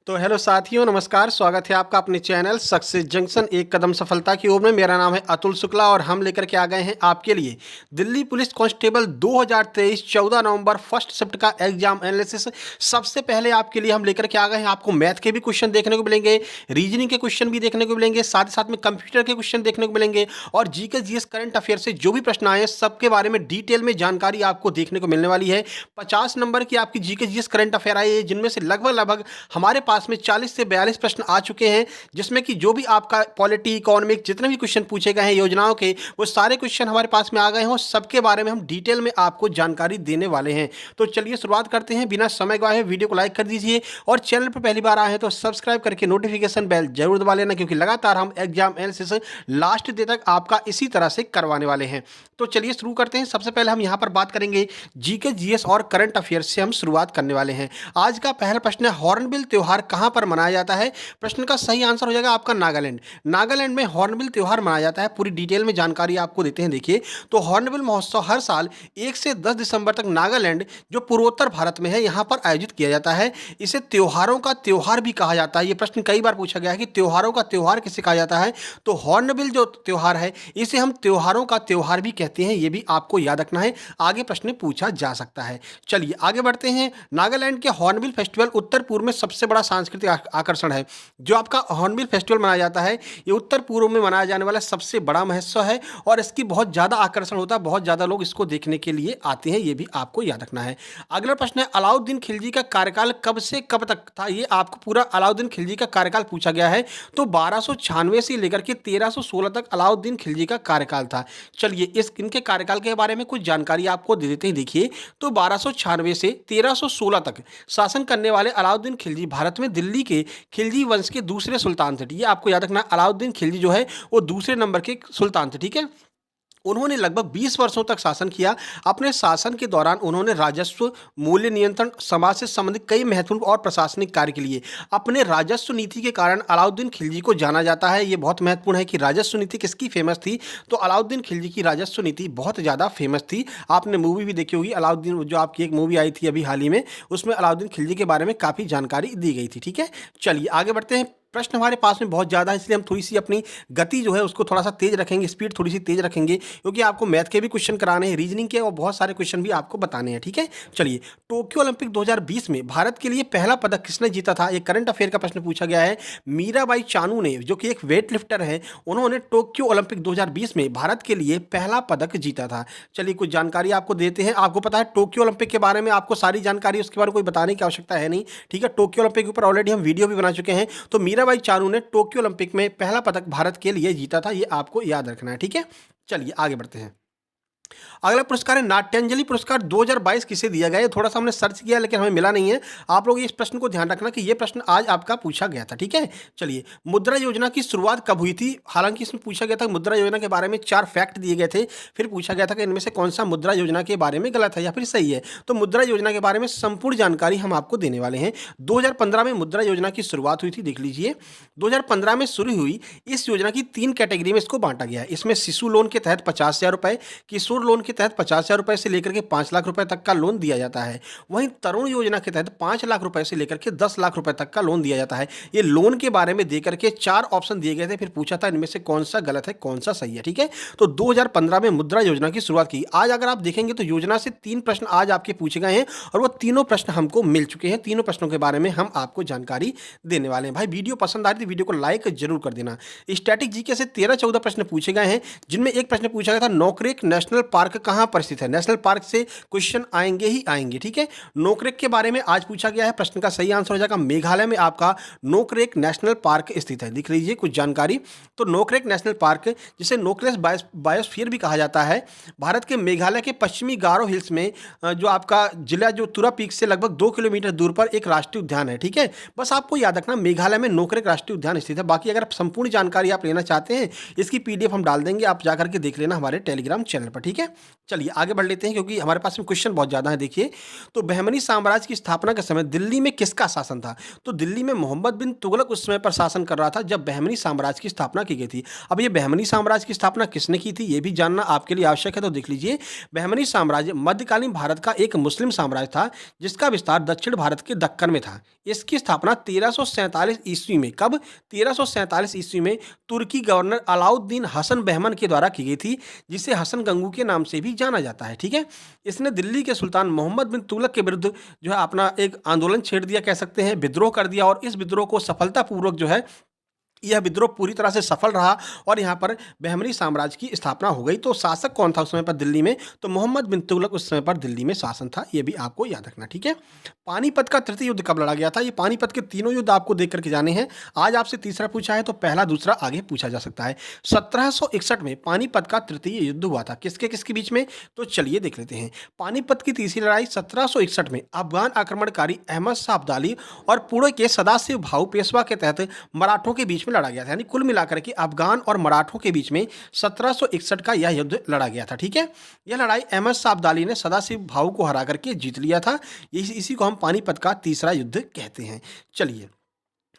तो हेलो साथियों, नमस्कार। स्वागत है आपका अपने चैनल सक्सेस जंक्शन एक कदम सफलता की ओर में। मेरा नाम है अतुल शुक्ला और हम लेकर के आ गए हैं आपके लिए दिल्ली पुलिस कांस्टेबल 2023 14 नवंबर फर्स्ट शिफ्ट का एग्जाम एनालिसिस। सबसे पहले आपके लिए हम लेकर के आ गए हैं, आपको मैथ के भी क्वेश्चन देखने को मिलेंगे, रीजनिंग के क्वेश्चन भी देखने को मिलेंगे, साथ ही साथ में कंप्यूटर के क्वेश्चन देखने को मिलेंगे और जीके जीएस करंट अफेयर से जो भी प्रश्न आए सबके बारे में डिटेल में जानकारी आपको देखने को मिलने वाली है। 50 नंबर की आपकी जीके जीएस करंट अफेयर आई है, जिनमें से लगभग हमारे पास में 40 से 42 प्रश्न आ चुके हैं, जिसमें कि जो भी आपका पॉलिटी इकोनॉमिक जितने भी क्वेश्चन पूछे गए हैं योजनाओं के, वो सारे क्वेश्चन हमारे पास में आ गए हैं और सबके बारे में हम डिटेल में आपको जानकारी देने वाले हैं। तो चलिए शुरुआत करते हैं बिना समय गवाए। वीडियो को लाइक कर दीजिए और चैनल पर पहली बार आए हैं तो सब्सक्राइब करके नोटिफिकेशन बेल जरूर दबा लेना, क्योंकि लगातार हम एग्जाम एनालिसिस लास्ट डे तक आपका इसी तरह से करवाने वाले हैं। तो चलिए शुरू करते हैं। सबसे पहले हम यहाँ पर बात करेंगे जीके जीएस और करंट अफेयर से हम शुरुआत करने वाले हैं। आज का पहला प्रश्न है, हॉर्नबिल त्योहार कहां पर मनाया जाता है? प्रश्न का सही आंसर हो जाएगा आपका नागालैंड। नागालैंड में हॉर्नबिल त्योहार मनाया जाता है। पूरी डिटेल में जानकारी आपको देते हैं। देखिए, तो हॉर्नबिल महोत्सव हर साल 1 से 10 दिसंबर तक नागालैंड, जो पूर्वोत्तर भारत में है, यहां पर आयोजित किया जाता है। इसे त्योहारों का त्योहार भी कहा जाता है। यह प्रश्न कई बार पूछा गया है कि त्योहारों का त्योहार किसे कहा जाता है, तो हॉर्नबिल जो त्योहार है इसे हम त्योहारों का त्योहार भी कहते हैं। यह भी आपको याद रखना है, आगे प्रश्न पूछा जा सकता है। चलिए आगे बढ़ते हैं। नागालैंड के हॉर्नबिल फेस्टिवल उत्तर पूर्व में सबसे बड़ा सांस्कृतिक आकर्षण है। जो आपका हॉर्नबिल फेस्टिवल मनाया जाता है, ये उत्तर पूर्व में मनाया जाने वाला सबसे बड़ा महोत्सव है और इसकी बहुत ज़्यादा आकर्षण होता है, बहुत ज़्यादा लोग इसको देखने के लिए आते हैं। ये भी आपको याद रखना है। अगला प्रश्न है, अलाउद्दीन खिलजी का कार्यकाल कब से कब तक था? ये आपको पूरा अलाउद्दीन खिलजी का कार्यकाल पूछा गया है। तो 1296 से लेकर के 1316 तक अलाउद्दीन खिलजी का कार्यकाल था। चलिए इनके कार्यकाल के बारे में कुछ जानकारी आपको दे देते हैं। देखिए, तो 1296 से 1316 तक शासन करने वाले अलाउद्दीन खिलजी भारत में दिल्ली के खिलजी वंश के दूसरे सुल्तान थे। ये आपको याद रखना, अलाउद्दीन खिलजी जो है वो दूसरे नंबर के सुल्तान थे। ठीक है, उन्होंने लगभग 20 वर्षों तक शासन किया। अपने शासन के दौरान उन्होंने राजस्व, मूल्य नियंत्रण, समाज से संबंधित कई महत्वपूर्ण और प्रशासनिक कार्य के लिए अपने राजस्व नीति के कारण अलाउद्दीन खिलजी को जाना जाता है। ये बहुत महत्वपूर्ण है कि राजस्व नीति किसकी फेमस थी, तो अलाउद्दीन खिलजी की राजस्व नीति बहुत ज़्यादा फेमस थी। आपने मूवी भी देखी होगी अलाउद्दीन, जो आपकी एक मूवी आई थी अभी हाल ही में, उसमें अलाउद्दीन खिलजी के बारे में काफ़ी जानकारी दी गई थी। ठीक है, चलिए आगे बढ़ते हैं। प्रश्न हमारे पास में बहुत ज़्यादा है, इसलिए हम थोड़ी सी अपनी गति जो है उसको थोड़ा सा तेज रखेंगे, स्पीड थोड़ी सी तेज रखेंगे, क्योंकि आपको मैथ के भी क्वेश्चन कराने हैं, रीजनिंग के और बहुत सारे क्वेश्चन भी आपको बताने हैं। ठीक है, चलिए टोक्यो ओलंपिक 2020 में भारत के लिए पहला पदक किसने जीता था? ये करंट अफेयर का प्रश्न पूछा गया है। मीराबाई चानू ने, जो कि एक वेट लिफ्टर है, उन्होंने टोक्यो ओलंपिक 2020 में भारत के लिए पहला पदक जीता था। चलिए कुछ जानकारी आपको देते हैं। आपको पता है टोक्यो ओलंपिक के बारे में, आपको सारी जानकारी उसके बारे में कोई बताने की आवश्यकता है नहीं। ठीक है, टोक्यो ओलंपिक के ऊपर ऑलरेडी हम वीडियो भी बना चुके हैं। तो मीराबाई चानू ने टोक्यो ओलंपिक में पहला पदक भारत के लिए जीता था, ये आपको याद रखना है। ठीक है, चलिए आगे बढ़ते हैं। अगला पुरस्कार है नाट्यांजलि पुरस्कार 2022 किसे दिया गया है? थोड़ा सा हमने सर्च किया लेकिन हमें मिला नहीं है। आप लोग इस प्रश्न को ध्यान रखना कि ये प्रश्न आज आपका पूछा गया था। ठीक है, चलिए मुद्रा योजना की शुरुआत कब हुई थी? हालांकि इसमें पूछा गया था मुद्रा योजना के बारे में 4 फैक्ट दिए गए थे, फिर पूछा गया था कि इनमें से कौन सा मुद्रा योजना के बारे में गलत है या फिर सही है। तो मुद्रा योजना के बारे में संपूर्ण जानकारी हम आपको देने वाले हैं। 2015 में मुद्रा योजना की शुरुआत हुई थी, देख लीजिए 2015 में शुरू हुई। इस योजना की 3 कैटेगरी में इसको बांटा गया है। इसमें शिशु लोन के तहत 50,000 रुपए, किशोर लोन के तहत 50,000 रुपए से लेकर के 5 लाख रुपए तक का लोन दिया जाता है। वहीं तरुण योजना के तहत 5 लाख रुपए से लेकर के 10 लाख रुपए तक का लोन दिया जाता है। ये लोन के बारे में देकर के 4 ऑप्शन दिए गए थे, फिर पूछा था इनमें से कौन सा गलत है कौन सा सही है। ठीक है, तो 2015 में मुद्रा योजना की शुरुआत की। आज अगर आप देखेंगे तो योजना से 3 प्रश्न आज आपके पूछे गए हैं और वो तीनों प्रश्न हमको मिल चुके हैं। तीनों प्रश्नों के बारे में हम आपको जानकारी देने वाले हैं। भाई वीडियो पसंद आ रही थी, वीडियो को लाइक जरूर कर देना। स्टैटिक जीके से 13-14 प्रश्न पूछे गए हैं, जिनमें एक प्रश्न पूछा गया था नोकरेक नेशनल पार्क कहां पर स्थित है? नेशनल पार्क से क्वेश्चन आएंगे ही आएंगे। ठीक है, नोकरेक के बारे में आज पूछा गया है। प्रश्न का सही आंसर हो जाएगा मेघालय में आपका नोकरेक नेशनल पार्क स्थित है। लिख लीजिए कुछ जानकारी। तो नोकरेक नेशनल पार्क, जिसे नोकलेस बायोस्फीयर भी कहा जाता है, भारत के मेघालय के पश्चिमी गारो हिल्स में जो आपका जिला जो तुरा पीक से लगभग 2 किलोमीटर दूर पर एक राष्ट्रीय उद्यान है। ठीक है, बस आपको याद रखना मेघालय में नोकरेक राष्ट्रीय उद्यान स्थित है। बाकी अगर संपूर्ण जानकारी आप लेना चाहते हैं, इसकी पीडीएफ हम डाल देंगे, आप जाकर के देख लेना हमारे टेलीग्राम चैनल पर। ठीक है, चलिए आगे बढ़ लेते हैं, क्योंकि हमारे पास में क्वेश्चन बहुत ज़्यादा है। देखिए, तो बहमनी साम्राज्य की स्थापना के समय दिल्ली में किसका शासन था? तो दिल्ली में मोहम्मद बिन तुगलक उस समय पर शासन कर रहा था जब बहमनी साम्राज्य की स्थापना की गई थी। अब ये बहमनी साम्राज्य की स्थापना किसने की थी, ये भी जानना आपके लिए आवश्यक है। तो देख लीजिए, बहमनी साम्राज्य मध्यकालीन भारत का एक मुस्लिम साम्राज्य था, जिसका विस्तार दक्षिण भारत के दक्कन में था। इसकी स्थापना 1347 ईस्वी में, कब? 1347 ईस्वी में तुर्की गवर्नर अलाउद्दीन हसन बहमन के द्वारा की गई थी, जिसे हसन गंगू के नाम से भी जाना जाता है। ठीक है, इसने दिल्ली के सुल्तान मोहम्मद बिन तुगलक के विरुद्ध जो है अपना एक आंदोलन छेड़ दिया, कह सकते हैं विद्रोह कर दिया, और इस विद्रोह को सफलतापूर्वक जो है यह विद्रोह पूरी तरह से सफल रहा और यहाँ पर बहमनी साम्राज्य की स्थापना हो गई। तो शासक कौन था उस समय पर दिल्ली में? तो मोहम्मद बिन तुगलक उस समय पर दिल्ली में शासन था, ये भी आपको याद रखना। ठीक है, पानीपत का तृतीय युद्ध कब लड़ा गया था? ये पानीपत के तीनों युद्ध आपको देख करके जाने हैं। आज आपसे तीसरा पूछा है तो पहला दूसरा आगे पूछा जा सकता है। 1761 में पानीपत का तृतीय युद्ध हुआ था, किसके किसके बीच में? तो चलिए देख लेते हैं। पानीपत की तीसरी लड़ाई 1761 में अफगान आक्रमणकारी अहमद शाह अब्दाली और पुणे के सदाशिव भाऊ पेशवा के तहत मराठों के बीच में लड़ा गया था। यानी कुल मिलाकर के अफगान और मराठों के बीच में 1761 का यह युद्ध लड़ा गया था। ठीक है, यह लड़ाई अहमद शाह अब्दाली ने सदाशिव भाऊ को हरा करके जीत लिया था। इसी को हम पानीपत का तीसरा युद्ध कहते हैं। चलिए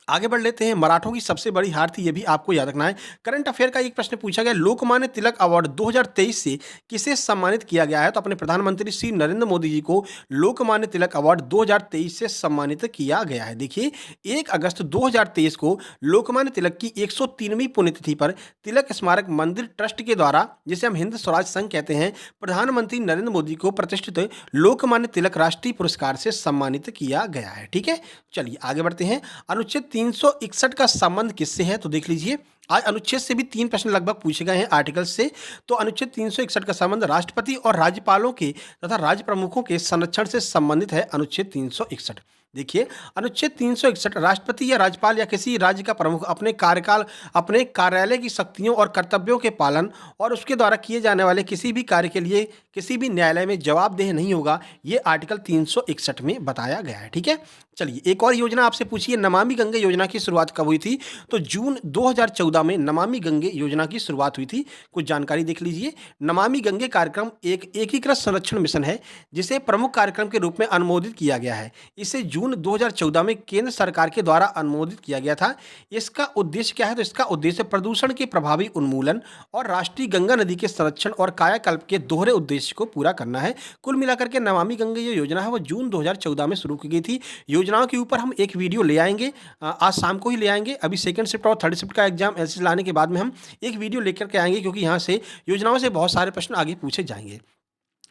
आगे बढ़ लेते हैं। मराठों की सबसे बड़ी हार थी, ये भी आपको याद रखना है। करंट अफेयर का एक प्रश्न पूछा गया, लोकमान्य तिलक अवार्ड 2023 से किसे सम्मानित किया गया है? तो अपने प्रधानमंत्री श्री नरेंद्र मोदी जी को लोकमान्य तिलक अवार्ड 2023 से सम्मानित किया गया है। देखिए 1 अगस्त 2023 को लोकमान्य तिलक की 103वीं पुण्यतिथि पर तिलक स्मारक मंदिर ट्रस्ट के द्वारा, जिसे हम हिंद स्वराज संघ कहते हैं, प्रधानमंत्री नरेंद्र मोदी को प्रतिष्ठित लोकमान्य तिलक राष्ट्रीय पुरस्कार से सम्मानित किया गया है। ठीक है, चलिए आगे बढ़ते हैं। अनुच्छेद 361 का संबंध किससे है? तो देख लीजिए, आज अनुच्छेद से भी 3 प्रश्न लगभग पूछे गए हैं आर्टिकल से। तो अनुच्छेद 361 का संबंध राष्ट्रपति और राज्यपालों के तथा राज्य प्रमुखों के संरक्षण से संबंधित है। अनुच्छेद 361, देखिए अनुच्छेद 361 राष्ट्रपति या राज्यपाल या किसी राज्य का प्रमुख अपने कार्यकाल, अपने कार्यालय की शक्तियों और कर्तव्यों के पालन और उसके द्वारा किए जाने वाले किसी भी कार्य के लिए किसी भी न्यायालय में जवाबदेह नहीं होगा, ये आर्टिकल 361 में बताया गया है। ठीक है, चलिए एक और योजना आपसे पूछिए, नमामि गंगे योजना की शुरुआत कब हुई थी? तो जून 2014 में नमामि गंगे योजना की शुरुआत हुई थी। कुछ जानकारी देख लीजिए। नमामि गंगे कार्यक्रम एक एकीकृत संरक्षण मिशन है, जिसे प्रमुख कार्यक्रम के रूप में अनुमोदित किया गया है। इसे जून 2014 में केंद्र सरकार के द्वारा अनुमोदित किया गया था। इसका उद्देश्य क्या है? तो इसका उद्देश्य प्रदूषण के प्रभावी उन्मूलन और राष्ट्रीय गंगा नदी के संरक्षण और कायाकल्प के दोहरे उद्देश्य को पूरा करना है। कुल मिलाकर के नमामि गंगे जो योजना है वो जून 2014 में शुरू की गई थी। योजनाओं के ऊपर हम एक वीडियो ले आएंगे, आज शाम को ही ले आएंगे। अभी सेकंड शिफ्ट और थर्ड शिफ्ट का एग्जाम ऐसे लाने के बाद में हम एक वीडियो लेकर के आएंगे, क्योंकि यहाँ से योजनाओं से बहुत सारे प्रश्न आगे पूछे जाएंगे।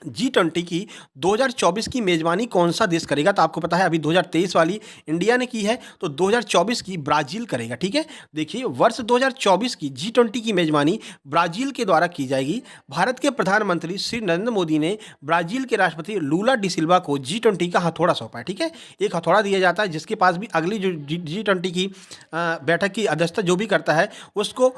G20 की 2024 की मेजबानी कौन सा देश करेगा? तो आपको पता है अभी 2023 वाली इंडिया ने की है, तो 2024 की ब्राजील करेगा। ठीक है, देखिए वर्ष 2024 की G20 की मेजबानी ब्राजील के द्वारा की जाएगी। भारत के प्रधानमंत्री श्री नरेंद्र मोदी ने ब्राजील के राष्ट्रपति लूला डी सिल्वा को G20 का हथौड़ा सौंपा है। ठीक है, एक हथौड़ा दिया जाता है, जिसके पास भी अगली जो G20 की बैठक की अध्यक्षता जो भी करता है उसको,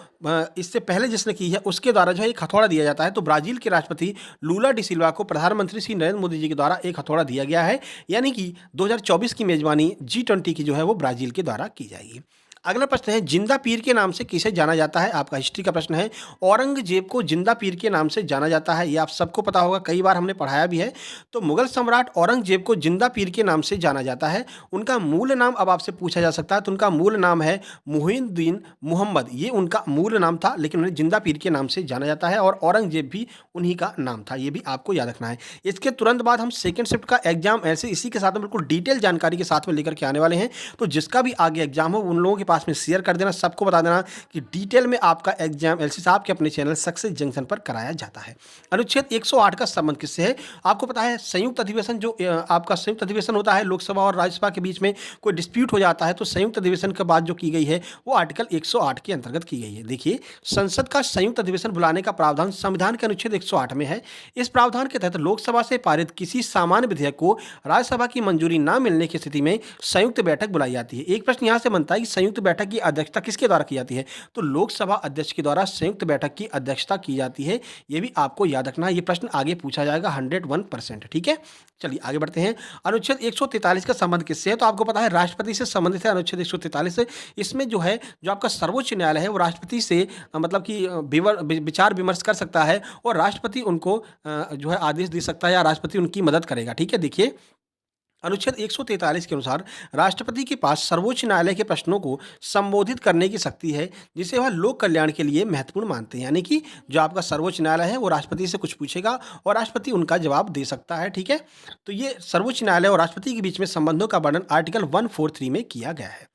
इससे पहले जिसने की है उसके द्वारा जो है एक हथौड़ा दिया जाता है। तो ब्राजील के राष्ट्रपति लूला डी सिल्वा को प्रधानमंत्री श्री नरेंद्र मोदी जी के द्वारा एक हथौड़ा दिया गया है, यानी कि 2024 की मेजबानी G20 की जो है वो ब्राजील के द्वारा की जाएगी। अगला प्रश्न है, जिंदा पीर के नाम से किसे जाना जाता है? आपका हिस्ट्री का प्रश्न है। औरंगजेब को जिंदा पीर के नाम से जाना जाता है, ये आप सबको पता होगा, कई बार हमने पढ़ाया भी है। तो मुगल सम्राट औरंगजेब को जिंदा पीर के नाम से जाना जाता है। उनका मूल नाम अब आपसे पूछा जा सकता है, तो उनका मूल नाम है मुहिउद्दीन मुहम्मद, ये उनका मूल नाम था, लेकिन उन्हें जिंदा पीर के नाम से जाना जाता है और औरंगजेब भी उन्हीं का नाम था, ये भी आपको याद रखना है। इसके तुरंत बाद हम सेकेंड शिफ्ट का एग्जाम ऐसे इसी के साथ में बिल्कुल डिटेल जानकारी के साथ में लेकर के आने वाले हैं। तो जिसका भी आगे एग्जाम हो उन लोगों के पास में शेयर कर देना, सबको बता देना कि डिटेल में आपका एग्जाम एलसी साहब के अपने चैनल सक्सेस जंक्शन पर कराया जाता है। अनुच्छेद 108 का संबंध किससे है? आपको पता है संयुक्त अधिवेशन, जो आपका संयुक्त अधिवेशन होता है लोकसभा और राज्यसभा के बीच में कोई डिस्प्यूट हो जाता है, तो संयुक्त अधिवेशन के बाद जो की गई है वो आर्टिकल 108 के अंतर्गत की गई है। देखिए संसद का संयुक्त अधिवेशन बुलाने का प्रावधान संविधान के अनुच्छेद 108 में है। इस प्रावधान के तहत लोकसभा से पारित किसी सामान्य विधेयक को राज्यसभा की मंजूरी न मिलने की स्थिति में संयुक्त बैठक बुलाई जाती है। एक प्रश्न यहाँ से बनता है कि संयुक्त बैठक की अध्यक्षता किसके द्वारा की जाती है? तो लोकसभा अध्यक्ष के द्वारा संयुक्त बैठक की अध्यक्षता की जाती है, ये भी आपको याद रखना है। ये प्रश्न आगे पूछा जाएगा 101%। ठीक है, चलिए आगे बढ़ते हैं। अनुच्छेद 143 का संबंध किससे है? तो आपको पता है राष्ट्रपति से संबंधित है अनुच्छेद 143 से। इसमें जो है जो आपका सर्वोच्च न्यायालय है वो राष्ट्रपति से मतलब कि विचार विमर्श कर सकता है और राष्ट्रपति उनको जो है आदेश दे सकता है या राष्ट्रपति उनकी मदद करेगा। ठीक है, देखिए अनुच्छेद 143 के अनुसार राष्ट्रपति के पास सर्वोच्च न्यायालय के प्रश्नों को संबोधित करने की शक्ति है, जिसे वह लोक कल्याण के लिए महत्वपूर्ण मानते हैं। यानी कि जो आपका सर्वोच्च न्यायालय है वो राष्ट्रपति से कुछ पूछेगा और राष्ट्रपति उनका जवाब दे सकता है। ठीक है, तो ये सर्वोच्च न्यायालय और राष्ट्रपति के बीच में संबंधों का वर्णन आर्टिकल 143 में किया गया है।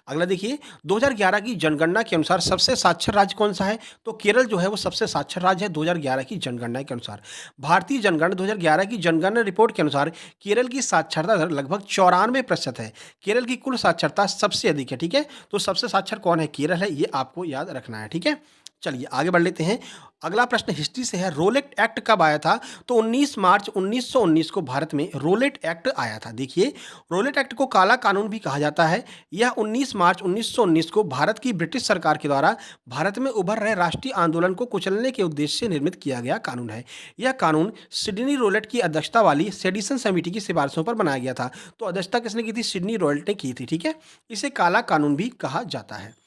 अगला देखिए, 2011 की जनगणना के अनुसार सबसे साक्षर राज्य कौन सा है? तो केरल जो है वो सबसे साक्षर राज्य है 2011 की जनगणना के अनुसार। भारतीय जनगणना 2011 की जनगणना रिपोर्ट के अनुसार केरल की साक्षरता दर लगभग 94% है। केरल की कुल साक्षरता सबसे अधिक है। ठीक है, तो सबसे साक्षर कौन है? केरल है, ये आपको याद रखना है। ठीक है, चलिए आगे बढ़ लेते हैं। अगला प्रश्न हिस्ट्री से है। रोलेट एक्ट कब आया था? तो 19 मार्च 1919 को भारत में रोलेट एक्ट आया था। देखिए, रोलेट एक्ट को काला कानून भी कहा जाता है। यह 19 मार्च 1919 को भारत की ब्रिटिश सरकार के द्वारा भारत में उभर रहे राष्ट्रीय आंदोलन को कुचलने के उद्देश्य से निर्मित किया गया कानून है। यह कानून सिडनी रोलेट की अध्यक्षता वाली सेडिसन समिति की सिफारिशों पर बनाया गया था। तो अध्यक्षता किसने की थी? सिडनी रोलेट ने की थी। ठीक है, इसे काला कानून भी कहा जाता है।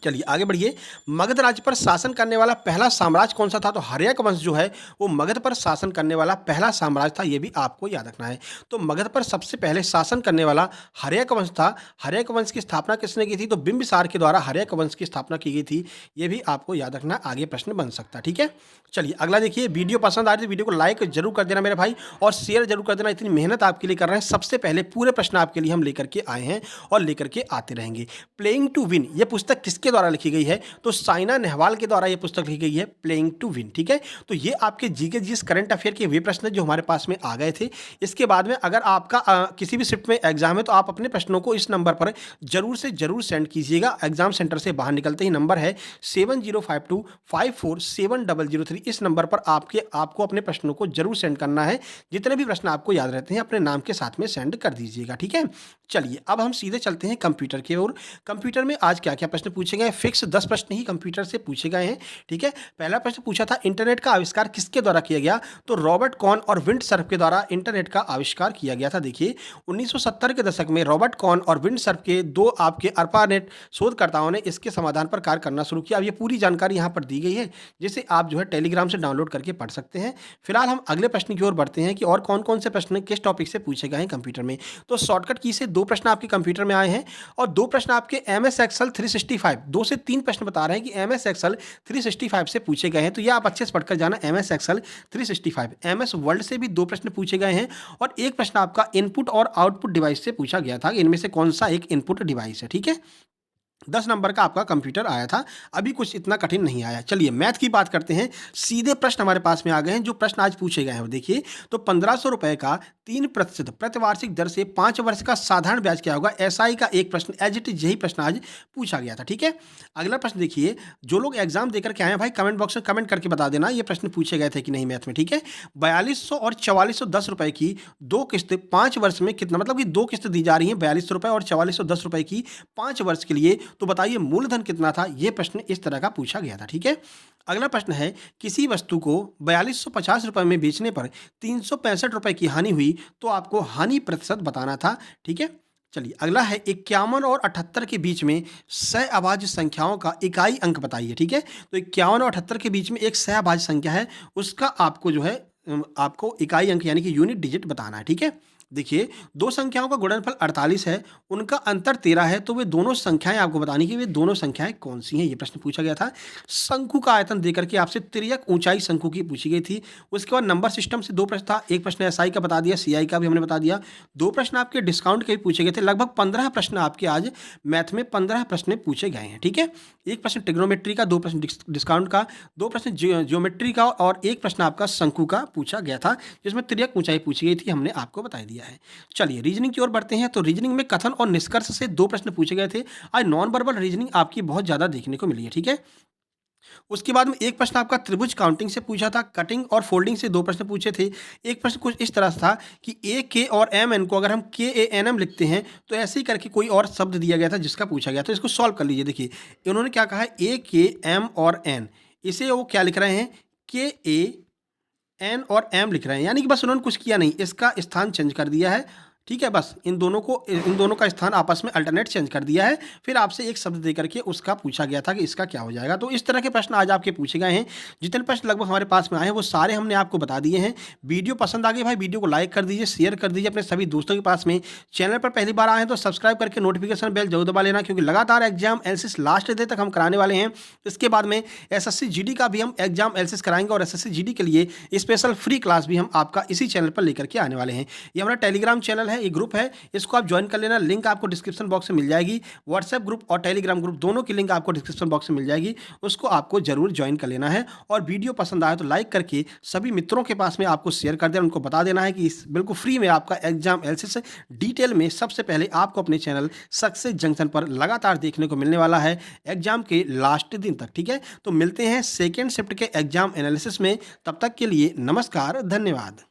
चलिए आगे बढ़िए। मगध राज्य पर शासन करने वाला पहला साम्राज्य कौन सा था? तो हर्यक वंश जो है वो मगध पर शासन करने वाला पहला साम्राज्य था। ये भी आपको याद रखना है। तो मगध पर सबसे पहले शासन करने वाला हर्यक वंश था। हर्यक वंश की स्थापना किसने की थी? तो बिंबिसार के द्वारा हर्यक वंश की स्थापना की गई थी। ये भी आपको याद रखना, आगे प्रश्न बन सकता है। ठीक है, चलिए अगला देखिए। वीडियो पसंद आ रही है तो वीडियो को लाइक जरूर कर देना मेरे भाई, और शेयर जरूर कर देना। इतनी मेहनत आपके लिए कर रहे हैं। सबसे पहले पूरे प्रश्न आपके लिए हम लेकर के आए हैं और लेकर के आते रहेंगे। प्लेइंग टू विन ये पुस्तक किसके द्वारा लिखी गई है? तो साइना नेहवाल के द्वारा ये पुस्तक लिखी गई है, प्लेइंग टू विन। ठीक है, तो ये आपके जीके जीएस करंट अफेयर के वे प्रश्न जो हमारे पास में आ गए थे। इसके बाद में अगर आपका किसी भी शिफ्ट में एग्जाम है तो आप अपने प्रश्नों को इस नंबर पर जरूर से जरूर सेंड कीजिएगा। एग्जाम सेंटर से बाहर निकलते ही नंबर है 7052547003। इस नंबर पर आपको अपने प्रश्नों को जरूर सेंड करना है। जितने भी प्रश्न आपको याद रहते हैं अपने नाम के साथ में सेंड कर दीजिएगा। ठीक है, चलिए अब हम सीधे चलते हैं कंप्यूटर की ओर। कंप्यूटर में आज क्या क्या प्रश्न पूछे गए? फिक्स 10 प्रश्न ही कंप्यूटर से पूछे गए हैं। ठीक है, पहला प्रश्न पूछा था इंटरनेट का आविष्कार किसके द्वारा किया गया? तो रॉबर्ट कॉन और विंडसर्फ के द्वारा इंटरनेट का आविष्कार किया गया था। देखिए, 1970 के दशक में रॉबर्ट कॉन और विंडसर्फ के दो आपके अर्पानेट शोधकर्ताओं ने इसके समाधान पर कार्य करना शुरू किया। अब ये पूरी जानकारी यहाँ पर दी गई है, जिसे आप जो है टेलीग्राम से डाउनलोड करके पढ़ सकते हैं। फिलहाल हम अगले प्रश्न की ओर बढ़ते हैं कि और कौन कौन से प्रश्न किस टॉपिक से पूछे गए हैं कंप्यूटर में। तो शॉर्टकट की से 2 प्रश्न आपके कंप्यूटर में आए हैं और 2 प्रश्न आपके MS एक्सेल 365, 2 से 3 प्रश्न बता रहे हैं कि MS एक्सेल 365 से पूछे गए हैं। तो ये आप अच्छे से पढ़कर जाना। MS एक्सेल 365, MS वर्ल्ड से भी 2 प्रश्न पूछे गए हैं और 1 प्रश्न आपका इनपुट और आउटपुट डिवाइस से पूछा गया था। इनमें से कौन सा एक इनपुट डिवाइस है? ठीक है, 10 नंबर का आपका कंप्यूटर आया था। अभी कुछ इतना कठिन नहीं आया। चलिए मैथ की बात करते हैं। सीधे प्रश्न हमारे पास में आ गए हैं। जो प्रश्न आज पूछे गए हैं देखिए, तो 1500 रुपए का 3% प्रतिवार्षिक दर से 5 वर्ष का साधारण ब्याज क्या होगा? SI का एक प्रश्न एज इट इज यही प्रश्न आज पूछा गया था। ठीक है, अगला प्रश्न देखिए। जो लोग एग्जाम देकर के आए हैं भाई कमेंट बॉक्स में कमेंट करके बता देना ये प्रश्न पूछे गए थे कि नहीं मैथ में। ठीक है, 4200 और 4410 रुपए की 2 किस्त 5 वर्ष में कितना, मतलब कि 2 किस्त दी जा रही है 4200 रुपए और 4410 रुपए की 5 वर्ष के लिए। तो बताइए मूलधन कितना था? यह प्रश्न इस तरह का पूछा गया था। ठीक है, अगला प्रश्न है किसी वस्तु को 4250 रुपए में बेचने पर 365 रुपए की हानि हुई तो आपको हानि प्रतिशत बताना था। ठीक है, चलिए अगला है 51 और 78 के बीच में सहअभाज्य संख्याओं का इकाई अंक बताइए। ठीक है, तो 51 और 78 के बीच में एक सहअभाज्य संख्या है, उसका आपको जो है आपको इकाई अंक यानी कि यूनिट डिजिट बताना है। ठीक है, देखिए 2 संख्याओं का गुणनफल 48 है, उनका अंतर 13 है, तो वे दोनों संख्याएं आपको बतानी कि वे दोनों संख्याएं कौन सी हैं। ये प्रश्न पूछा गया था। शंकु का आयतन देकर के आपसे तिर्यक ऊंचाई शंकु की पूछी गई थी। उसके बाद नंबर सिस्टम से 2 प्रश्न था। एक प्रश्न SI का बता दिया, CI का भी हमने बता दिया। 2 प्रश्न आपके डिस्काउंट के भी पूछे गए थे। लगभग 15 प्रश्न आपके आज मैथ में 15 प्रश्न पूछे गए हैं। ठीक है, एक प्रश्न ट्रिग्नोमेट्री का, 2 प्रश्न डिस्काउंट का, 2 प्रश्न ज्योमेट्री का और 1 प्रश्न आपका शंकु का पूछा गया था, जिसमें तिर्यक ऊंचाई पूछी गई थी। हमने आपको बता दिया है। चलिए रीजनिंग की ओर बढ़ते हैं। तो रीजनिंग में कथन और निष्कर्ष से 2 प्रश्न पूछे गए थे। आज नॉन वर्बल रीजनिंग आपकी बहुत ज्यादा देखने को मिली है। ठीक है, उसके बाद में एक प्रश्न आपका त्रिभुज काउंटिंग से पूछा था। कटिंग और फोल्डिंग से 2 प्रश्न पूछे थे। एक प्रश्न कुछ इस तरह से था कि AK और MN को अगर हम KANM लिखते हैं तो ऐसे ही करके कोई और शब्द दिया गया था जिसका पूछा गया। तो इसको सॉल्व कर लीजिए। देखिए इन्होंने क्या कहा है, AKM और N, इसे वो क्या लिख रहे हैं, KAN और M लिख रहे हैं, यानी कि बस उन्होंने कुछ किया नहीं, इसका स्थान चेंज कर दिया है। ठीक है, बस इन दोनों का स्थान आपस में अल्टरनेट चेंज कर दिया है। फिर आपसे एक शब्द दे करके उसका पूछा गया था कि इसका क्या हो जाएगा। तो इस तरह के प्रश्न आज आपके पूछे गए हैं। जितने प्रश्न लगभग हमारे पास में आए हैं वो सारे हमने आपको बता दिए हैं। वीडियो पसंद आ गई भाई, वीडियो को लाइक कर दीजिए, शेयर कर दीजिए अपने सभी दोस्तों के पास में। चैनल पर पहली बार आए हैं तो सब्सक्राइब करके नोटिफिकेशन बेल जरूर दबा लेना, क्योंकि लगातार एग्जाम एनालिसिस लास्ट डे तक हम कराने वाले हैं। इसके बाद में एसएससी जीडी का भी हम एग्जाम एनालिसिस कराएंगे और एसएससी जीडी के लिए स्पेशल फ्री क्लास भी हम आपका इसी चैनल पर लेकर के आने वाले हैं। ये हमारा टेलीग्राम चैनल है, ये ग्रुप है, इसको आप ज्वाइन कर लेना। लिंक आपको डिस्क्रिप्शन बॉक्स में मिल जाएगी। व्हाट्सएप ग्रुप और टेलीग्राम ग्रुप दोनों की लिंक आपको डिस्क्रिप्शन बॉक्स में मिल जाएगी, उसको आपको जरूर ज्वाइन कर लेना है। और वीडियो पसंद आए तो लाइक करके सभी मित्रों के पास में आपको शेयर कर देना, उनको बता देना है कि इस बिल्कुल फ्री में आपका एग्जाम एनालिसिस डिटेल में सबसे पहले आपको अपने चैनल सक्सेस जंक्शन पर लगातार देखने को मिलने वाला है एग्जाम के लास्ट दिन तक। ठीक है, तो मिलते हैं सेकेंड शिफ्ट के एग्जाम एनालिसिस में। तब तक के लिए नमस्कार, धन्यवाद।